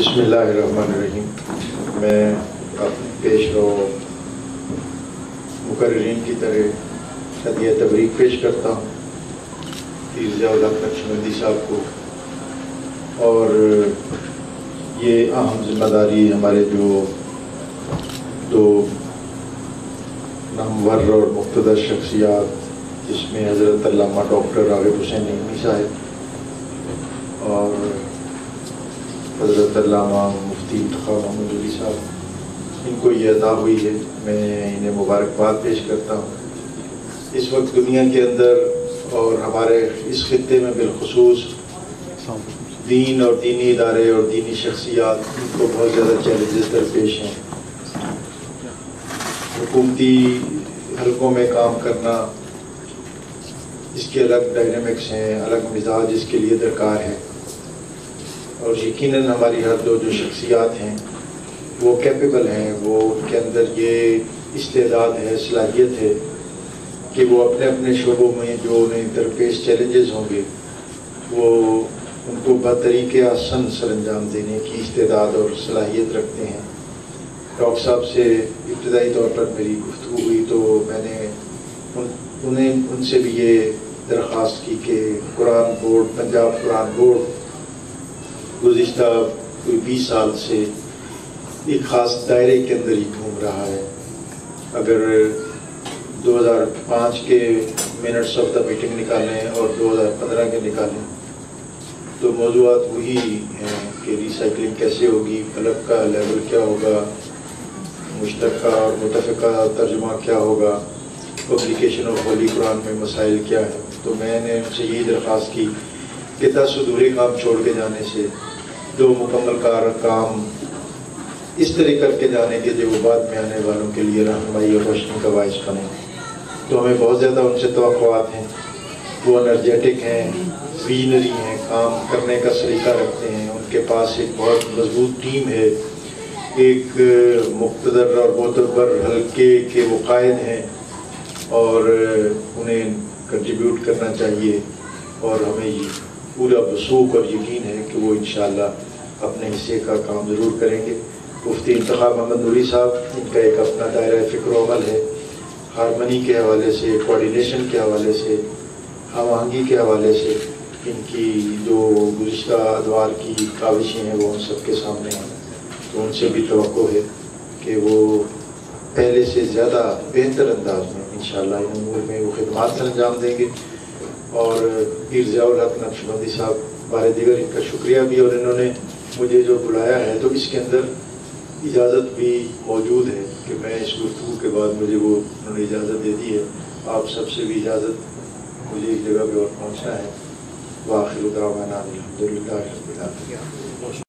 بسم اللہ الرحمن الرحیم. میں پیش رو مقررین کی طرح ہدیہ تبریک پیش کرتا ہوں پیر ضیاء الحق نقشبندی صاحب کو. اور یہ اہم ذمہ داری ہمارے جو دو نامور اور مقتدر شخصیات، جس میں حضرت علامہ ڈاکٹر راغب حسین نعیمی صاحب اور حضرت علامہ مفتی انتخاب محمد علی صاحب، ان کو یہ عطا ہوئی ہے. میں انہیں مبارکباد پیش کرتا ہوں. اس وقت دنیا کے اندر اور ہمارے اس خطے میں بالخصوص دین اور دینی ادارے اور دینی شخصیات ان کو بہت زیادہ چیلنجز درپیش ہیں. حکومتی حلقوں میں کام کرنا، اس کے الگ ڈائنامکس ہیں، الگ مزاج اس کے لیے درکار ہے. اور یقیناً ہماری ہر دو جو شخصیات ہیں وہ کیپیبل ہیں، وہ ان کے اندر یہ استعداد ہے، صلاحیت ہے کہ وہ اپنے اپنے شعبوں میں جو انہیں درپیش چیلنجز ہوں گے وہ ان کو بطریقے آسن سر انجام دینے کی استعداد اور صلاحیت رکھتے ہیں. ڈاکٹر صاحب سے ابتدائی طور پر میری گفتگو ہوئی تو میں نے ان سے بھی یہ درخواست کی کہ قرآن بورڈ، پنجاب قرآن بورڈ گزشتہ کوئی 20 سال سے ایک خاص دائرے کے اندر ہی گھوم رہا ہے. اگر 2005 کے منٹس آف دا میٹنگ نکالیں اور 2015 کے نکالیں تو موضوعات وہی ہیں کہ ریسائکلنگ کیسے ہوگی، کلب کا لیول کیا ہوگا، مشترکہ اور متفقہ ترجمہ کیا ہوگا، پبلیکیشن آف ہولی قرآن میں مسائل کیا ہے. تو میں نے ان سے یہی درخواست کی کہ 10 ادھورے کام چھوڑ کے جانے سے 2 مکمل کار کام اس طرح کر کے جانے کے جو بعد میں آنے والوں کے لیے رہنمائی اور روشنی کا باعث بنے. تو ہمیں بہت زیادہ ان سے توقعات ہیں. وہ انرجیٹک ہیں، ویژنری ہیں، کام کرنے کا سلیقہ رکھتے ہیں. ان کے پاس ایک بہت مضبوط ٹیم ہے، ایک مقتدر اور معتبر حلقے کے وہ قائد ہیں اور انہیں کنٹریبیوٹ کرنا چاہیے. اور ہمیں یہ پورا وثوق اور یقین ہے کہ وہ انشاءاللہ اپنے حصے کا کام ضرور کریں گے. مفتی انتخاب محمد علی صاحب، ان کا ایک اپنا دائرہ فکر و عمل ہے، ہارمنی کے حوالے سے، کوارڈینیشن کے حوالے سے، ہم آہنگی کے حوالے سے ان کی جو گزشتہ ادوار کی کاوشیں ہیں وہ ہم سب کے سامنے ہیں. تو ان سے بھی توقع ہے کہ وہ پہلے سے زیادہ بہتر انداز میں انشاءاللہ ان امور میں وہ خدمات سر انجام دیں گے. اور پیر ضیاء الحق نقشبندی صاحب بارے دیگر ان کا شکریہ بھی. اور انہوں نے مجھے جو بلایا ہے تو اس کے اندر اجازت بھی موجود ہے کہ میں اس گفتگو کے بعد مجھے وہ انہوں نے اجازت دے دی ہے. آپ سب سے بھی اجازت، مجھے ایک جگہ پہ اور پہنچنا ہے. وآخر دعوانا الحمدللہ رب العالمین.